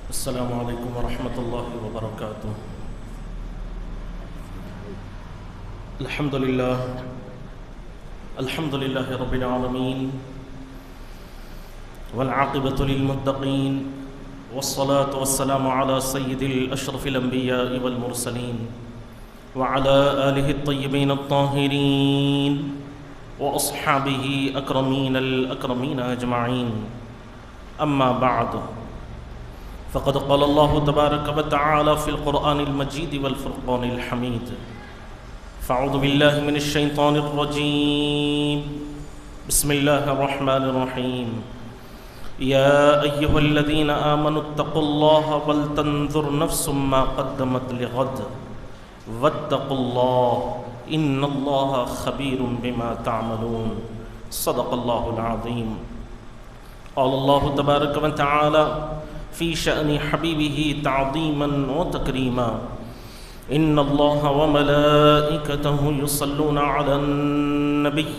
السلام علیکم ورحمۃ اللہ وبرکاتہ۔ الحمد للہ رب العالمین والعاقبۃ للمتقین والصلاة والسلام علی سید الاشرف الانبیاء والمرسلین وعلى آلہ الطیبین الطاہرین واصحابہ اکرمین الاکرمین اجمعین، اما بعد فقد قال الله تبارك وتعالى في القرآن المجيد والفرقان الحميد. فاعوذ بالله من الشيطان الرجيم. بسم الله الرحمن الرحيم. يا أيها الذين آمنوا اتقوا الله ولتنظر نفس ما قدمت لغد واتقوا الله إن الله خبير بما تعملون. صدق الله العظيم. قال الله تبارك وتعالى في شأن حبيبه تعظيما وتكريما إن الله وملائكته يصلون على النبي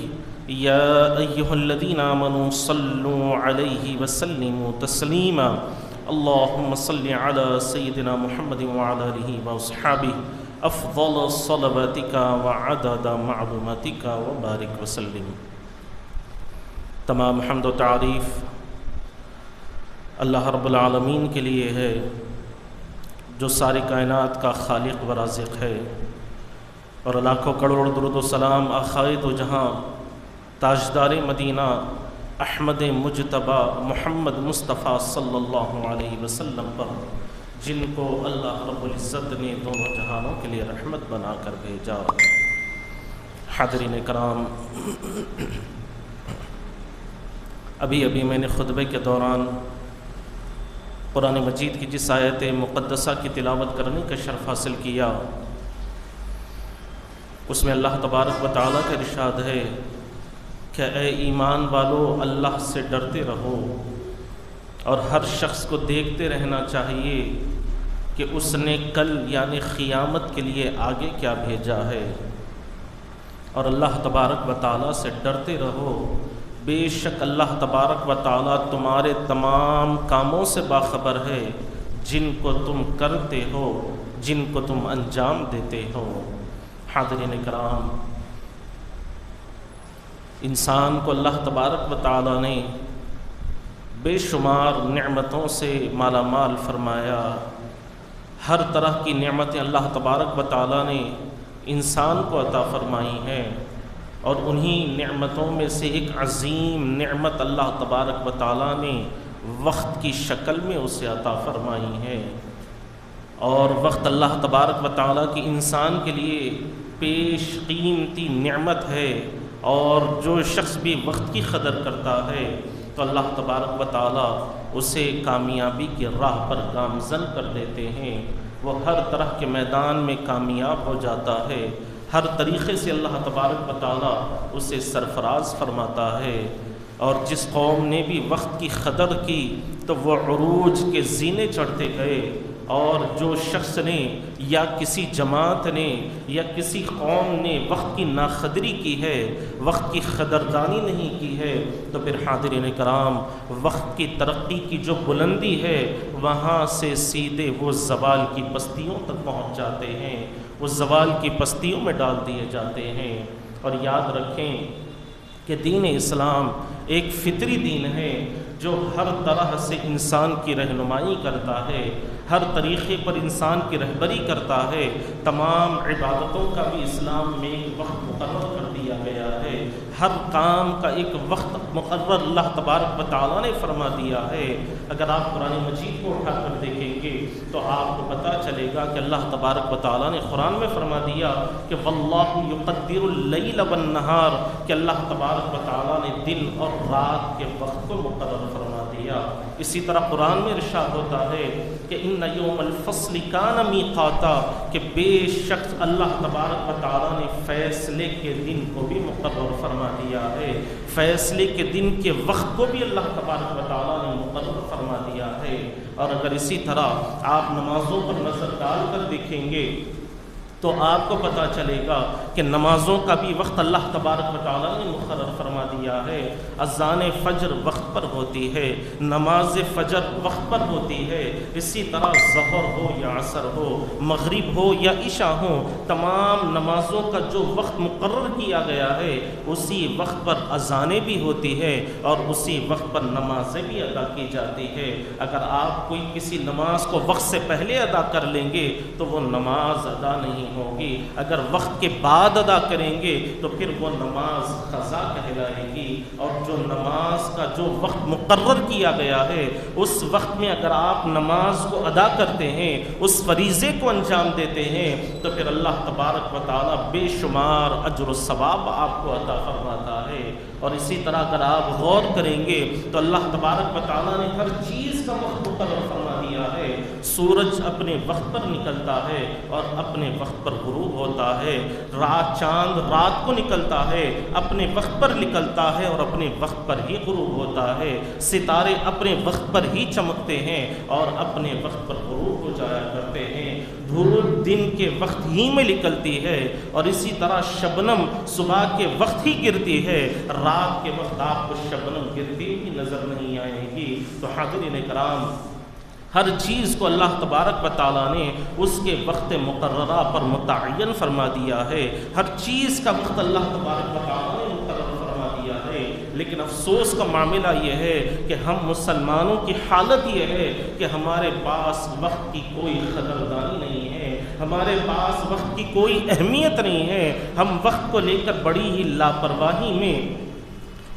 يا أيها الذين آمنوا صلوا عليه وسلموا تسليما اللهم صل على سيدنا محمد وعلى آله وأصحابه أفضل صلواتك وعدد معلوماتك وبارك وسلم. تمام حمد و تعریف اللہ رب العالمین کے لیے ہے، جو ساری کائنات کا خالق و رازق ہے، اور لاکھوں کروڑ درود و سلام آخائد و جہاں تاجدار مدینہ احمد مجتبیٰ محمد مصطفیٰ صلی اللہ علیہ وسلم پر، جن کو اللہ رب العزت نے دونوں جہانوں کے لیے رحمت بنا کر بھیجا. حاضرین کرام، ابھی میں نے خطبے کے دوران قرآن مجید کی جس آیت مقدسہ کی تلاوت کرنے کا شرف حاصل کیا، اس میں اللہ تبارک و تعالیٰ کا ارشاد ہے کہ اے ایمان والو، اللہ سے ڈرتے رہو اور ہر شخص کو دیکھتے رہنا چاہیے کہ اس نے کل یعنی قیامت کے لیے آگے کیا بھیجا ہے، اور اللہ تبارک و تعالیٰ سے ڈرتے رہو. بے شک اللہ تبارک و تعالیٰ تمہارے تمام کاموں سے باخبر ہے، جن کو تم کرتے ہو، جن کو تم انجام دیتے ہو. حاضرین کرام، انسان کو اللہ تبارک و تعالیٰ نے بے شمار نعمتوں سے مالا مال فرمایا. ہر طرح کی نعمتیں اللہ تبارک و تعالیٰ نے انسان کو عطا فرمائی ہیں، اور انہی نعمتوں میں سے ایک عظیم نعمت اللہ تبارک و تعالیٰ نے وقت کی شکل میں اسے عطا فرمائی ہے. اور وقت اللہ تبارک و تعالیٰ کی انسان کے لیے پیش قیمتی نعمت ہے، اور جو شخص بھی وقت کی قدر کرتا ہے تو اللہ تبارک و تعالیٰ اسے کامیابی کی راہ پر گامزن کر دیتے ہیں. وہ ہر طرح کے میدان میں کامیاب ہو جاتا ہے، ہر طریقے سے اللہ تبارک و تعالیٰ اسے سرفراز فرماتا ہے. اور جس قوم نے بھی وقت کی قدر کی تو وہ عروج کے زینے چڑھتے گئے، اور جو شخص نے یا کسی جماعت نے یا کسی قوم نے وقت کی ناقدری کی ہے، وقت کی قدردانی نہیں کی ہے، تو پھر حاضرین کرام، وقت کی ترقی کی جو بلندی ہے وہاں سے سیدھے وہ زوال کی پستیوں تک پہنچ جاتے ہیں، وہ زوال کی پستیوں میں ڈال دیے جاتے ہیں. اور یاد رکھیں کہ دین اسلام ایک فطری دین ہے جو ہر طرح سے انسان کی رہنمائی کرتا ہے، ہر طریقے پر انسان کی رہبری کرتا ہے. تمام عبادتوں کا بھی اسلام میں ایک وقت مقرر کر دیا گیا ہے، ہر کام کا ایک وقت مقرر اللہ تبارک و تعالیٰ نے فرما دیا ہے. اگر آپ قرآن مجید کو اٹھا کر دیکھیں گے تو آپ کو پتہ چلے گا کہ اللہ تبارک و تعالیٰ نے قرآن میں فرما دیا کہ واللہ یقدر اللیل والنہار، کہ اللہ تبارک و تعالیٰ نے دن اور رات کے وقت کو مقرر فرما دیا. اسی طرح قرآن میں ارشاد ہوتا ہے کہ ان یوم الفصل کان میقاتا، کہ بے شک اللہ تبارک و تعالیٰ نے فیصلے کے دن کو بھی مقرر فرما دیا ہے، فیصلے کے دن کے وقت کو بھی اللہ تبارک و تعالیٰ نے مقرر فرما دیا ہے. اور اگر اسی طرح آپ نمازوں پر نظر ڈال کر دیکھیں گے تو آپ کو پتہ چلے گا کہ نمازوں کا بھی وقت اللہ تبارک و تعالیٰ نے مقرر فرما دیا ہے۔ اذان فجر وقت پر ہوتی ہے، نماز فجر وقت پر ہوتی ہے، اسی طرح ظہر ہو یا عصر ہو، مغرب ہو یا عشاء ہو، تمام نمازوں کا جو وقت مقرر کیا گیا ہے اسی وقت پر اذانیں بھی ہوتی ہے اور اسی وقت پر نمازیں بھی ادا کی جاتی ہے۔ اگر آپ کوئی کسی نماز کو وقت سے پہلے ادا کر لیں گے تو وہ نماز ادا نہیں ہوگی، اگر وقت کے بعد ادا کریں گے تو پھر وہ نماز قضا کہلائے گی۔ اور جو نماز کا جو وقت مقرر کیا گیا ہے اس وقت میں اگر آپ نماز کو ادا کرتے ہیں، اس فریضے کو انجام دیتے ہیں، تو پھر اللہ تبارک و تعالیٰ بے شمار اجر و ثواب آپ کو عطا فرماتا ہے۔ اور اسی طرح اگر آپ غور کریں گے تو اللہ تبارک و تعالیٰ نے ہر چیز کا وقت مقرر فرما دیا ہے۔ سورج اپنے وقت پر نکلتا ہے اور اپنے وقت پر غروب ہوتا ہے، چاند رات کو نکلتا ہے، اپنے وقت پر نکلتا ہے اور اپنے وقت پر ہی غروب ہوتا ہے، ستارے اپنے وقت پر ہی چمکتے ہیں اور اپنے وقت پر غروب ہو جایا کرتے ہیں، دھوپ دن کے وقت ہی میں نکلتی ہے اور اسی طرح شبنم صبح کے وقت ہی گرتی ہے، رات کے وقت آپ کو شبنم گرتی ہوئی نظر نہیں آئے گی۔ تو حاضرین کرام، ہر چیز کو اللہ تبارک و تعالیٰ نے اس کے وقت مقررہ پر متعین فرما دیا ہے، ہر چیز کا وقت اللہ تبارک و تعالیٰ نے مقرر فرما دیا ہے۔ لیکن افسوس کا معاملہ یہ ہے کہ ہم مسلمانوں کی حالت یہ ہے کہ ہمارے پاس وقت کی کوئی قدردانی نہیں ہے، ہمارے پاس وقت کی کوئی اہمیت نہیں ہے، ہم وقت کو لے کر بڑی ہی لاپرواہی میں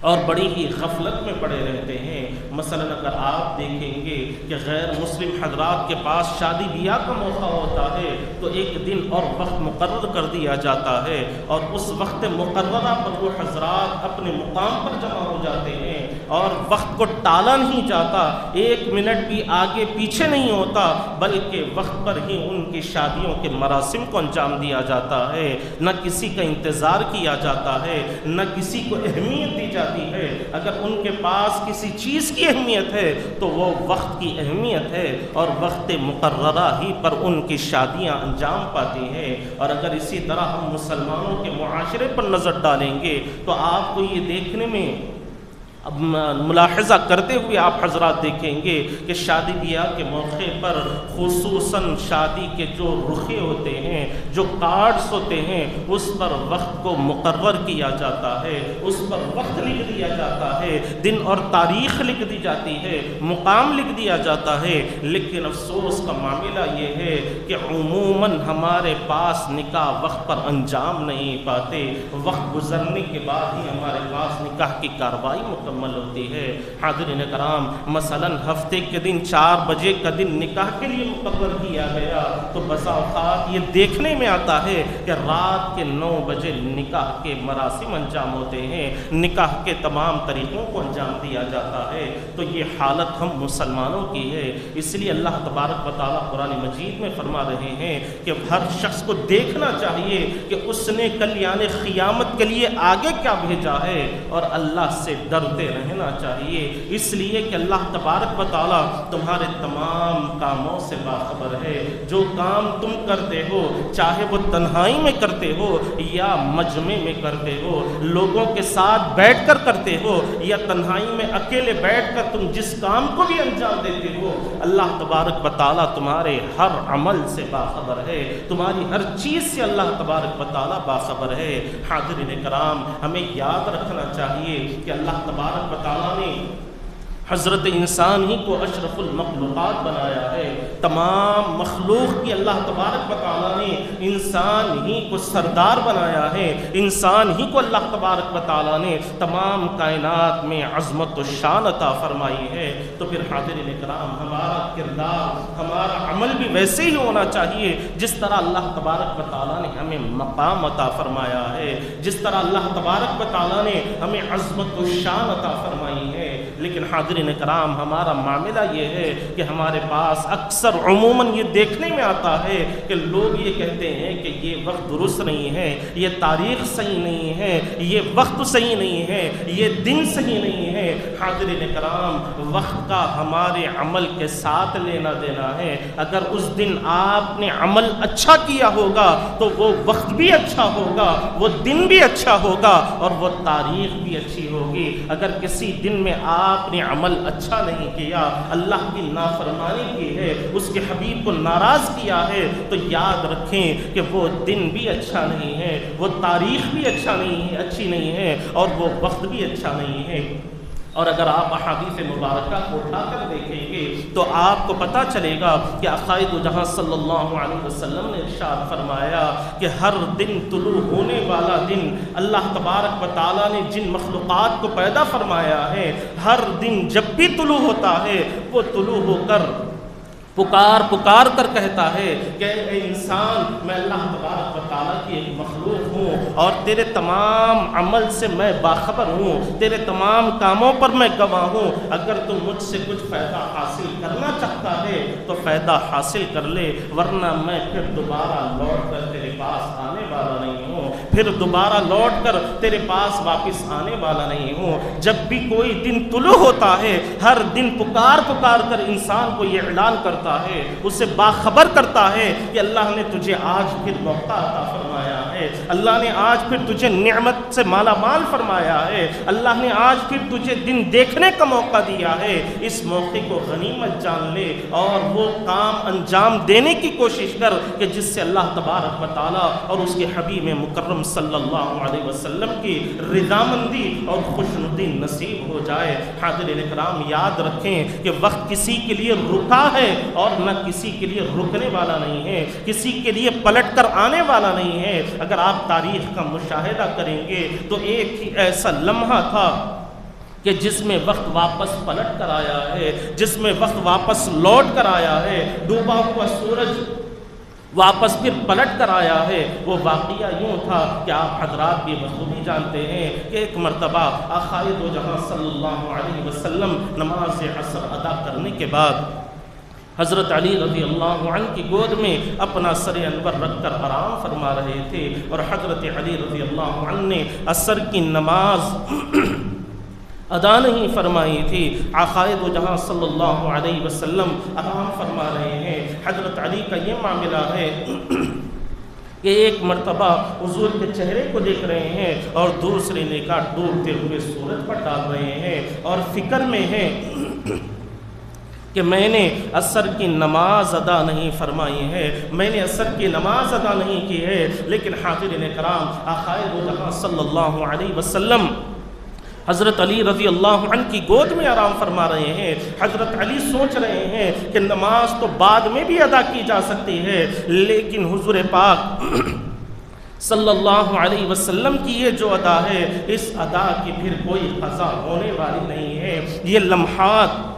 اور بڑی ہی غفلت میں پڑے رہتے ہیں۔ مثلا اگر آپ دیکھیں گے کہ غیر مسلم حضرات کے پاس شادی بیاہ کا موقع ہوتا ہے تو ایک دن اور وقت مقرر کر دیا جاتا ہے اور اس وقت مقررہ پر وہ حضرات اپنے مقام پر جمع ہو جاتے ہیں اور وقت کو ٹالا نہیں جاتا، ایک منٹ بھی آگے پیچھے نہیں ہوتا، بلکہ وقت پر ہی ان کی شادیوں کے مراسم کو انجام دیا جاتا ہے، نہ کسی کا انتظار کیا جاتا ہے، نہ کسی کو اہمیت دی جاتی ہے۔ اگر ان کے پاس کسی چیز کی اہمیت ہے تو وہ وقت کی اہمیت ہے اور وقت مقررہ ہی پر ان کی شادیاں انجام پاتی ہیں۔ اور اگر اسی طرح ہم مسلمانوں کے معاشرے پر نظر ڈالیں گے تو آپ کو یہ دیکھنے میں اب ملاحظہ کرتے ہوئے آپ حضرات دیکھیں گے کہ شادی بیاہ کے موقع پر خصوصاً شادی کے جو رخے ہوتے ہیں، جو کارڈز ہوتے ہیں، اس پر وقت کو مقرر کیا جاتا ہے، اس پر وقت لکھ دیا جاتا ہے، دن اور تاریخ لکھ دی جاتی ہے، مقام لکھ دیا جاتا ہے۔ لیکن افسوس کا معاملہ یہ ہے کہ عموماً ہمارے پاس نکاح وقت پر انجام نہیں پاتے، وقت گزرنے کے بعد ہی ہمارے پاس نکاح کی کارروائی مکمل ہوتی ہے۔ حاضرین کرام، مثلا ہفتے کے دن 4 بجے کا دن نکاح کے لیے مقرر کیا گیا تو بسا اوقات یہ دیکھنے میں آتا ہے کہ رات کے 9 بجے نکاح کے مراسم انجام ہوتے ہیں، نکاح کے تمام طریقوں کو انجام دیا جاتا ہے۔ تو یہ حالت ہم مسلمانوں کی ہے، اس لیے اللہ تبارک و تعالیٰ قرآن مجید میں فرما رہے ہیں کہ ہر شخص کو دیکھنا چاہیے کہ اس نے کل یعنی قیامت کے لیے آگے کیا بھیجا ہے اور اللہ سے ڈرتے رہنا چاہیے، اس لیے کہ اللہ تبارک و تعالیٰ تمہارے تمام کاموں سے باخبر ہے۔ جو کام تم کرتے ہو، چاہے وہ تنہائی میں کرتے ہو یا مجمع میں کرتے ہو، لوگوں کے ساتھ بیٹھ کر کرتے ہو یا تنہائی میں اکیلے بیٹھ کر تم جس کام کو بھی انجام دیتے ہو، اللہ تبارک و تعالیٰ تمہارے ہر عمل سے باخبر ہے، تمہاری ہر چیز سے اللہ تبارک و تعالیٰ باخبر ہے۔ حاضرین کرام، ہمیں یاد رکھنا چاہیے کہ اللہ تبارک و تعالیٰ نے حضرت انسان ہی کو اشرف المخلوقات بنایا ہے، تمام مخلوق کی اللہ تبارک و تعالیٰ نے انسان ہی کو سردار بنایا ہے، انسان ہی کو اللہ تبارک و تعالیٰ نے تمام کائنات میں عظمت و شان عطا فرمائی ہے۔ تو پھر حاضرین کرام، ہمارا کردار، ہمارا عمل بھی ویسے ہی ہونا چاہیے جس طرح اللہ تبارک و تعالیٰ نے ہمیں مقام عطا فرمایا ہے، جس طرح اللہ تبارک و تعالیٰ نے ہمیں عظمت و شان عطا فرمائی ہے۔ لیکن حاضرین حاضرین کرام ہمارا معاملہ یہ ہے کہ ہمارے پاس اکثر عموماً یہ دیکھنے میں آتا ہے کہ لوگ یہ کہتے ہیں کہ یہ وقت درست نہیں ہے، یہ تاریخ صحیح نہیں ہے، یہ وقت صحیح نہیں ہے، یہ دن صحیح نہیں ہے۔ حاضرین کرام، وقت کا ہمارے عمل کے ساتھ لینا دینا ہے۔ اگر اس دن آپ نے عمل اچھا کیا ہوگا تو وہ وقت بھی اچھا ہوگا، وہ دن بھی اچھا ہوگا اور وہ تاریخ بھی اچھی ہوگی۔ اگر کسی دن میں آپ نے عمل اچھا نہیں کیا، اللہ کی نافرمانی کی ہے، اس کے حبیب کو ناراض کیا ہے، تو یاد رکھیں کہ وہ دن بھی اچھا نہیں ہے، وہ تاریخ بھی اچھی نہیں ہے اور وہ وقت بھی اچھا نہیں ہے۔ اور اگر آپ احادیث مبارکہ کو اٹھا کر دیکھیں گے تو آپ کو پتہ چلے گا کہ عقائد جہاں صلی اللہ علیہ وسلم نے ارشاد فرمایا کہ ہر دن طلوع ہونے والا دن اللہ تبارک و تعالیٰ نے جن مخلوقات کو پیدا فرمایا ہے، ہر دن جب بھی طلوع ہوتا ہے وہ طلوع ہو کر پکار کر کہتا ہے کہ اے انسان، میں اللہ تبارک و تعالیٰ کی ایک مخلوق ہوں اور تیرے تمام عمل سے میں باخبر ہوں، تیرے تمام کاموں پر میں گواہ ہوں۔ اگر تو مجھ سے کچھ فائدہ حاصل کرنا چاہتا ہے تو فائدہ حاصل کر لے، ورنہ میں پھر دوبارہ لوٹ کر تیرے پاس آنے والا نہیں ہوں، پھر دوبارہ لوٹ کر تیرے پاس واپس آنے والا نہیں ہوں۔ جب بھی کوئی دن طلوع ہوتا ہے، ہر دن پکار کر انسان کو یہ اعلان کرتا ہے، اسے باخبر کرتا ہے کہ اللہ نے تجھے آج پھر موقع عطا فرمایا ہے، اللہ نے آج پھر تجھے نعمت سے مالا مال فرمایا ہے، اللہ نے آج پھر تجھے دن دیکھنے کا موقع دیا ہے۔ اس موقع کو غنیمت جان لے اور وہ کام انجام دینے کی کوشش کر کہ جس سے اللہ تبارک و تعالیٰ اور اس کے حبیب مکرم صلی اللہ علیہ وسلم کی رضامندی اور خوشنودی نصیب ہو جائے۔ حاضرین کرام، یاد رکھیں کہ وقت کسی کے لیے رکا ہے اور نہ کسی کے لیے رکنے والا نہیں ہے، کسی کے لیے پلٹ کر آنے والا نہیں ہے۔ اگر آپ تاریخ کا مشاہدہ کریں گے تو ایک ہی ایسا لمحہ تھا کہ جس میں وقت واپس پلٹ کر آیا ہے، جس میں وقت واپس لوٹ کر آیا ہے، ڈوبا ہوا سورج واپس پھر پلٹ کر آیا ہے۔ وہ واقعہ یوں تھا کہ آپ حضرات بھی بخوبی جانتے ہیں کہ ایک مرتبہ آقائے دو جہاں صلی اللہ علیہ وسلم نماز عصر ادا کرنے کے بعد حضرت علی رضی اللہ عنہ کی گود میں اپنا سر انور رکھ کر آرام فرما رہے تھے، اور حضرت علی رضی اللہ عنہ نے عصر کی نماز ادا نہیں فرمائی تھی۔ آقائے دو جہاں صلی اللہ علیہ وسلم آرام فرما رہے ہیں۔ حضرت علی کا یہ معاملہ ہے کہ ایک مرتبہ حضور کے چہرے کو دیکھ رہے ہیں اور دوسری نگاہ ڈوبتے ہوئے سورج پر ڈال رہے ہیں اور فکر میں ہیں کہ میں نے عصر کی نماز ادا نہیں فرمائی ہے، میں نے عصر کی نماز ادا نہیں کی ہے۔ لیکن حاضرین کرام، آقائے دو جہاں صلی اللہ علیہ وسلم حضرت علی رضی اللہ عنہ کی گود میں آرام فرما رہے ہیں۔ حضرت علی سوچ رہے ہیں کہ نماز تو بعد میں بھی ادا کی جا سکتی ہے، لیکن حضور پاک صلی اللہ علیہ وسلم کی یہ جو ادا ہے، اس ادا کی پھر کوئی قضا ہونے والی نہیں ہے، یہ لمحات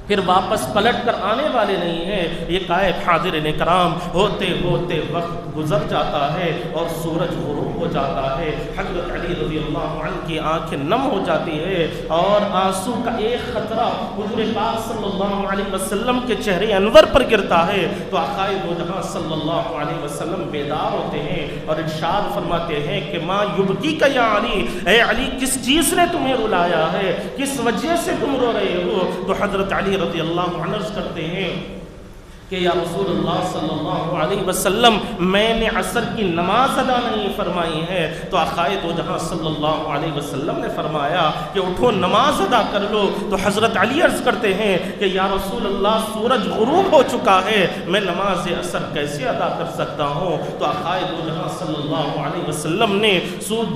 پھر واپس پلٹ کر آنے والے نہیں ہیں۔ یہ قائب حاضرین کرام، ہوتے ہوتے وقت گزر جاتا ہے اور سورج غروب ہو جاتا ہے۔ حضرت علی رضی اللہ عنہ کی آنکھیں نم ہو جاتی ہے اور آنسو کا ایک قطرہ حضور پاک صلی اللہ علیہ وسلم کے چہرے انور پر گرتا ہے تو آقائے دو جہاں صلی اللہ علیہ وسلم بیدار ہوتے ہیں اور ارشاد فرماتے ہیں کہ ماں یبکی کا یا علی، اے علی کس چیز نے تمہیں رلایا ہے، کس وجہ سے تم رو رہے ہو؟ تو حضرت علی رضی اللہ عنہ عرض کرتے ہیں کہ یا رسول اللہ صلی اللہ علیہ وسلم، میں نے عصر کی نماز ادا نہیں فرمائی ہے۔ تو آقائے دو جہاں صلی اللہ علیہ وسلم نے فرمایا کہ اٹھو نماز ادا کر لو۔ تو حضرت علی عرض کرتے ہیں کہ یا رسول اللہ، سورج غروب ہو چکا ہے، میں نماز عصر کیسے ادا کر سکتا ہوں؟ تو آقائے دو جہاں صلی اللہ علیہ وسلم نے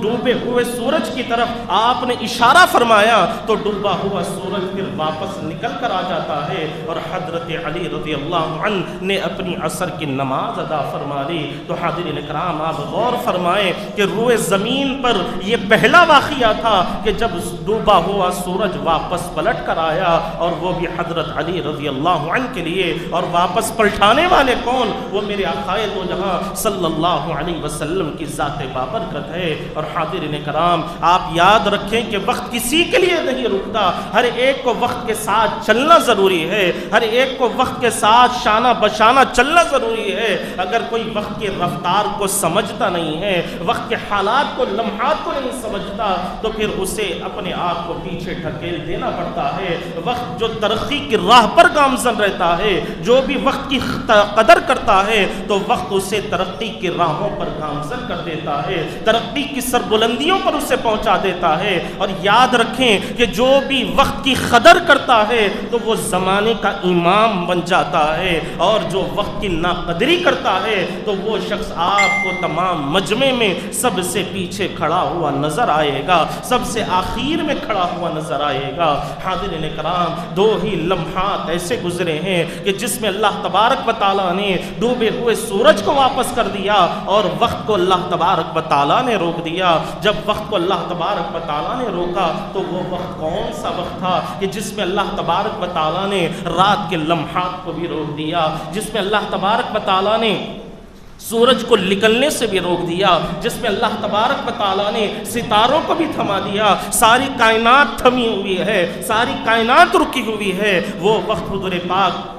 ڈوبے ہوئے سورج کی طرف آپ نے اشارہ فرمایا تو ڈوبا ہوا سورج پھر واپس نکل کر آ جاتا ہے اور حضرت علی رضی اللہ عنہ نے اپنی عصر کی نماز ادا فرما لی۔ تو حاضرین کرام آپ غور فرمائیں کہ روئے زمین پر یہ پہلا واقعہ تھا کہ جب ڈوبا ہوا سورج واپس پلٹ کر آیا، اور وہ بھی حضرت علی رضی اللہ عنہ کے لیے، اور واپس پلٹانے والے کون؟ وہ میرے آقائے دو جہاں صلی اللہ علیہ وسلم کی ذات بابرکت ہے۔ اور حاضرین کرام آپ یاد رکھیں کہ وقت کسی کے لیے نہیں رکتا، ہر ایک کو وقت کے ساتھ چلنا ضروری ہے، ہر ایک کو وقت کے ساتھ شانہ بشانہ چلنا ضروری ہے۔ اگر کوئی وقت کی رفتار کو سمجھتا نہیں ہے، وقت کے حالات کو، لمحات کو نہیں سمجھتا، تو پھر اسے اپنے آپ کو پیچھے ڈھکیل دینا پڑتا ہے۔ وقت جو ترقی کی راہ پر گامزن رہتا ہے، جو بھی وقت کی قدر کرتا ہے، تو وقت اسے ترقی کی راہوں پر گامزن کر دیتا ہے، ترقی کی سربلندیوں پر اسے پہنچا دیتا ہے۔ اور یاد رکھیں کہ جو بھی وقت کی قدر کرتا ہے تو وہ زمانے کا امام بن جاتا ہے، اور جو وقت کی ناقدری کرتا ہے تو وہ شخص آپ کو تمام مجمع میں سب سے پیچھے کھڑا ہوا نظر آئے گا، سب سے آخر میں کھڑا ہوا نظر آئے گا۔ حاضرین کرام دو ہی لمحات ایسے گزرے ہیں کہ جس میں اللہ تبارک و تعالیٰ نے ڈوبے ہوئے سورج کو واپس کر دیا، اور وقت کو اللہ تبارک و تعالیٰ نے روک دیا۔ جب وقت کو اللہ تبارک و تعالیٰ نے روکا تو وہ وقت کون سا وقت تھا کہ جس میں اللہ تبارک و تعالیٰ نے رات کے لمحات کو بھی روک دیا، جس میں اللہ تبارک و تعالیٰ نے سورج کو نکلنے سے بھی روک دیا، جس میں اللہ تبارک و تعالیٰ نے ستاروں کو بھی تھما دیا، ساری کائنات تھمی ہوئی ہے، ساری کائنات رکی ہوئی ہے۔ وہ وقت حضور پاک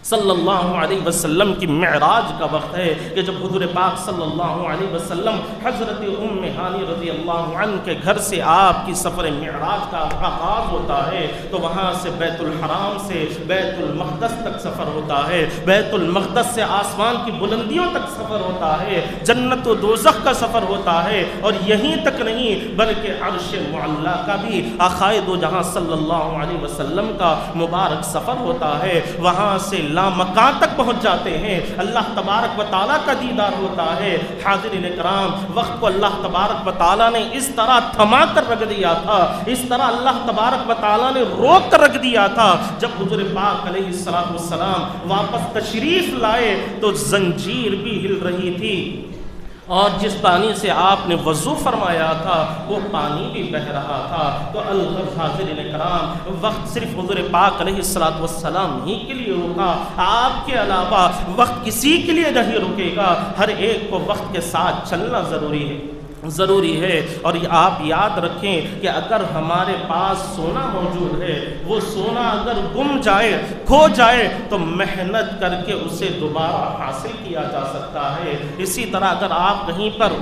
صلی اللہ علیہ وسلم کی معراج کا وقت ہے کہ جب حضور پاک صلی اللہ علیہ وسلم حضرت ام ہانی رضی اللہ عنہ کے گھر سے آپ کی سفر معراج کا آغاز ہوتا ہے، تو وہاں سے بیت الحرام سے بیت المقدس تک سفر ہوتا ہے، بیت المقدس سے آسمان کی بلندیوں تک سفر ہوتا ہے، جنت و دوزخ کا سفر ہوتا ہے، اور یہیں تک نہیں بلکہ عرش معلی کا بھی آقائے دو جہاں صلی اللہ علیہ وسلم کا مبارک سفر ہوتا ہے۔ وہاں سے مکان تک پہنچ جاتے ہیں، اللہ تبارک و تعالیٰ کا دیدار ہوتا ہے۔ حاضرین کرام وقت کو اللہ تبارک و تعالیٰ نے اس طرح تھما کر رکھ دیا تھا، اس طرح اللہ تبارک و تعالیٰ نے روک کر رکھ دیا تھا۔ جب حضور پاک علیہ السلام واپس تشریف لائے تو زنجیر بھی ہل رہی تھی، اور جس پانی سے آپ نے وضو فرمایا تھا وہ پانی بھی بہہ رہا تھا۔ تو الغرض حاضرین کرام وقت صرف حضور پاک علیہ السلام ہی کے لیے رکا، آپ کے علاوہ وقت کسی کے لیے نہیں رکے گا۔ ہر ایک کو وقت کے ساتھ چلنا ضروری ہے۔ اور آپ یاد رکھیں کہ اگر ہمارے پاس سونا موجود ہے، وہ سونا اگر گم جائے، کھو جائے، تو محنت کر کے اسے دوبارہ حاصل کیا جا سکتا ہے۔ اسی طرح اگر آپ کہیں پر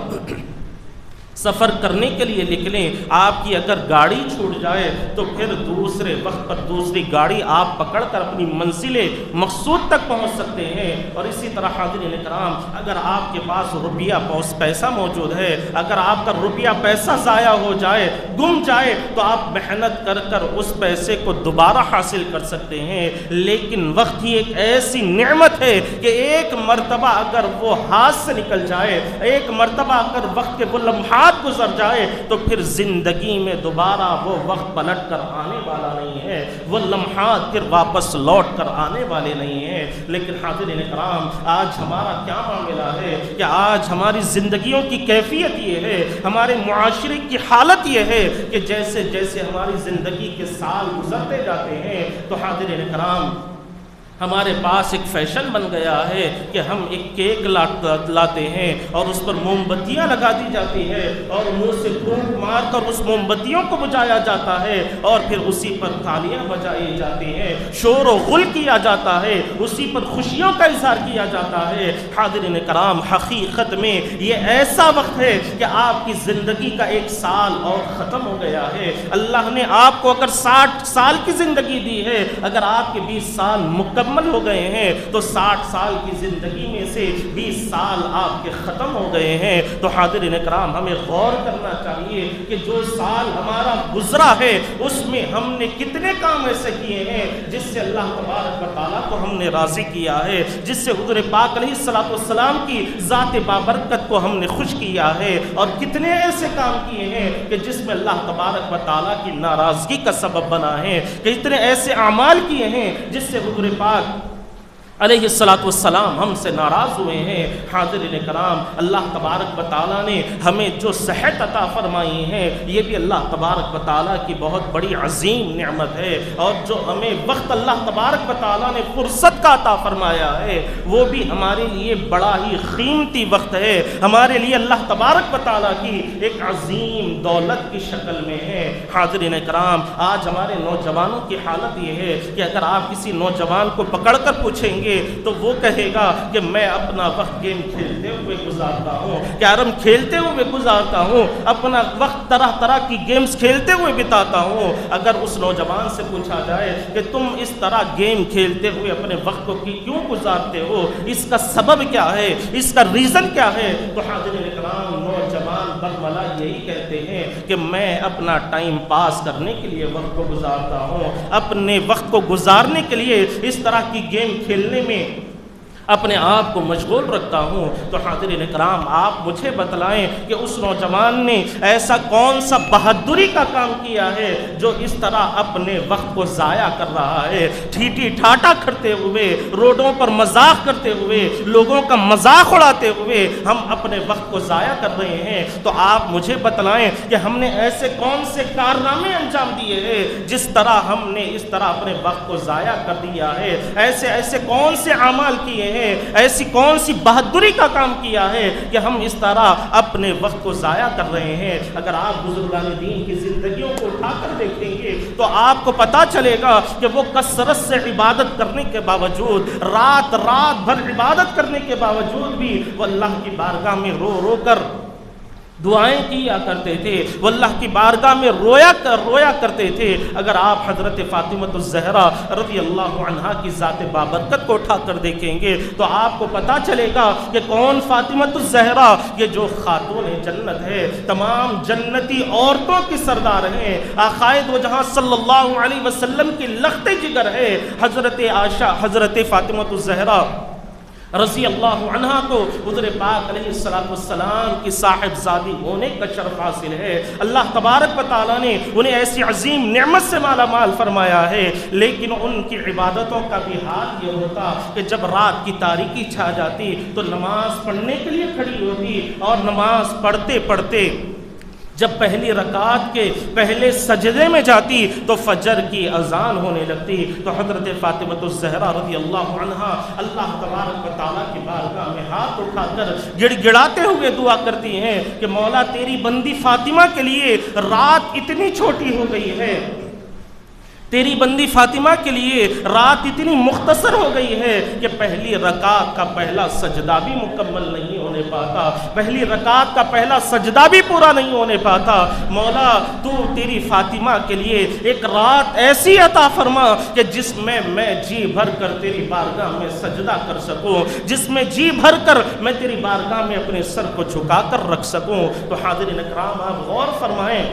سفر کرنے کے لیے نکلیں، آپ کی اگر گاڑی چھوٹ جائے تو پھر دوسرے وقت پر دوسری گاڑی آپ پکڑ کر اپنی منزل مقصود تک پہنچ سکتے ہیں۔ اور اسی طرح حاضرین کرام اگر آپ کے پاس روپیہ پیسہ موجود ہے، اگر آپ کا روپیہ پیسہ ضائع ہو جائے، گم جائے، تو آپ محنت کر کر اس پیسے کو دوبارہ حاصل کر سکتے ہیں۔ لیکن وقت ہی ایک ایسی نعمت ہے کہ ایک مرتبہ اگر وہ ہاتھ سے نکل جائے، ایک مرتبہ اگر وقت کے وہ لمحات گزر جائے، تو پھر زندگی میں دوبارہ وہ وقت پلٹ کر آنے والا نہیں ہے، وہ لمحات پھر واپس لوٹ کر آنے والے نہیں ہیں۔ لیکن حاضرین کرام آج ہمارا کیا معاملہ ہے کہ آج ہماری زندگیوں کی کیفیت یہ ہے، ہمارے معاشرے کی حالت یہ ہے کہ جیسے جیسے ہماری زندگی کے سال گزرتے جاتے ہیں تو حاضرین کرام ہمارے پاس ایک فیشن بن گیا ہے کہ ہم ایک کیک لاتے ہیں اور اس پر موم بتیاں لگا دی جاتی ہے، اور منہ سے پھونک مار کر اس موم بتیوں کو بجھایا جاتا ہے، اور پھر اسی پر تالیاں بجائی جاتی ہیں، شور و غل کیا جاتا ہے، اسی پر خوشیوں کا اظہار کیا جاتا ہے۔ حاضرین کرام حقیقت میں یہ ایسا وقت ہے کہ آپ کی زندگی کا ایک سال اور ختم ہو گیا ہے۔ اللہ نے آپ کو اگر 60 سال کی زندگی دی ہے، اگر آپ کے 20 سال مکمل ہو گئے ہیں تو 60 سال کی زندگی میں سے 20 سال آپ کے ختم ہو گئے ہیں۔ تو حاضرین کرام ہمیں غور کرنا چاہیے کہ جو سال ہمارا گزرا ہے اس میں ہم نے کتنے کام ایسے کیے ہیں جس سے اللہ تبارک و تعالیٰ کو ہم نے راضی کیا ہے، جس سے حضور پاک علیہ السلام کی ذات بابرکت کو ہم نے خوش کیا ہے، اور کتنے ایسے کام کیے ہیں کہ جس میں اللہ تبارک و تعالیٰ کی ناراضگی کا سبب بنا ہے، کہ اتنے ایسے اعمال کیے ہیں جس سے حضور پاک علیہ الصلاۃ والسلام ہم سے ناراض ہوئے ہیں۔ حاضرین کرام، اللہ تبارک و تعالیٰ نے ہمیں جو صحت عطا فرمائی ہے یہ بھی اللہ تبارک و تعالیٰ کی بہت بڑی عظیم نعمت ہے، اور جو ہمیں وقت اللہ تبارک و تعالیٰ نے فرصت کا عطا فرمایا ہے وہ بھی ہمارے لیے بڑا ہی قیمتی وقت ہے، ہمارے لیے اللہ تبارک و تعالیٰ کی ایک عظیم دولت کی شکل میں ہے۔ حاضرین کرام، آج ہمارے نوجوانوں کی حالت یہ ہے کہ اگر آپ کسی نوجوان کو پکڑ کر پوچھیں گے تو وہ کہے گا کہ میں اپنا وقت گیم کھیلتے ہوئے گزارتا ہوں، کیرم کھیلتے ہوئے گزارتا ہوں، اپنا وقت طرح طرح کی گیمز کھیلتے ہوئے بتاتا ہوں۔ اگر اس نوجوان سے پوچھا جائے کہ تم اس طرح گیم کھیلتے ہوئے اپنے وقت کو کیوں گزارتے ہو، اس کا سبب کیا ہے، اس کا ریزن کیا ہے، تو حاضرین کرام نوجوان برملا یہی کہتے ہیں کہ میں اپنا ٹائم پاس کرنے کے لیے وقت کو گزارتا ہوں، اپنے وقت کو گزارنے کے لیے اس طرح کی گیم کھیلنے میں اپنے آپ کو مشغول رکھتا ہوں۔ تو حاضرین کرام، آپ مجھے بتلائیں کہ اس نوجوان نے ایسا کون سا بہادری کا کام کیا ہے جو اس طرح اپنے وقت کو ضائع کر رہا ہے، ٹھیٹھی ٹھاٹا کرتے ہوئے، روڈوں پر مذاق کرتے ہوئے، لوگوں کا مذاق اڑاتے ہوئے ہم اپنے وقت کو ضائع کر رہے ہیں۔ تو آپ مجھے بتلائیں کہ ہم نے ایسے کون سے کارنامے انجام دیے ہیں جس طرح ہم نے اس طرح اپنے وقت کو ضائع کر دیا ہے، ایسے کون سے اعمال کیے ہیں، ایسی کون سی بہادری کا کام کیا ہے کہ ہم اس طرح اپنے وقت کو ضائع کر رہے ہیں۔ اگر آپ بزرگان دین کی زندگیوں کو اٹھا کر دیکھیں گے تو آپ کو پتا چلے گا کہ وہ کثرت سے عبادت کرنے کے باوجود، رات بھر عبادت کرنے کے باوجود بھی وہ اللہ کی بارگاہ میں رو رو کر دعائیں کیا کرتے تھے، وہ اللہ کی بارگاہ میں رویا کرتے تھے۔ اگر آپ حضرت فاطمہ الزہرا رضی اللہ عنہا کی ذات بابرکت کو اٹھا کر دیکھیں گے تو آپ کو پتا چلے گا کہ کون فاطمہ الزہرا، یہ جو خاتون جنت ہے، تمام جنتی عورتوں کی سردار ہیں، آقائے دو جہاں صلی اللہ علیہ وسلم کی لخت جگر ہے۔ حضرت عائشہ، حضرت فاطمہ الزہرا رضی اللہ عنہا کو حضور پاک علیہ السلام کی صاحب زادی ہونے کا شرف حاصل ہے۔ اللہ تبارک و تعالیٰ نے انہیں ایسی عظیم نعمت سے مالا مال فرمایا ہے، لیکن ان کی عبادتوں کا بھی حال یہ ہوتا کہ جب رات کی تاریکی چھا جاتی تو نماز پڑھنے کے لیے کھڑی ہوتی، اور نماز پڑھتے پڑھتے جب پہلی رکعت کے پہلے سجدے میں جاتی تو فجر کی اذان ہونے لگتی، تو حضرت فاطمہ الزہرا رضی اللہ عنہا اللہ تبارک و تعالیٰ کی بارگاہ میں ہاتھ اٹھا کر گڑ گڑاتے ہوئے دعا کرتی ہیں کہ مولا تیری بندی فاطمہ کے لیے رات اتنی چھوٹی ہو گئی ہے، تیری بندی فاطمہ کے لیے رات اتنی مختصر ہو گئی ہے کہ پہلی رکعت کا پہلا سجدہ بھی مکمل نہیں ہونے پاتا، پہلی رکعت کا پہلا سجدہ بھی پورا نہیں ہونے پاتا۔ مولا تو تیری فاطمہ کے لیے ایک رات ایسی عطا فرما کہ جس میں جی بھر کر تیری بارگاہ میں سجدہ کر سکوں، جس میں جی بھر کر میں تیری بارگاہ میں اپنے سر کو جھکا کر رکھ سکوں۔ تو حاضرین اکرام، آپ غور فرمائیں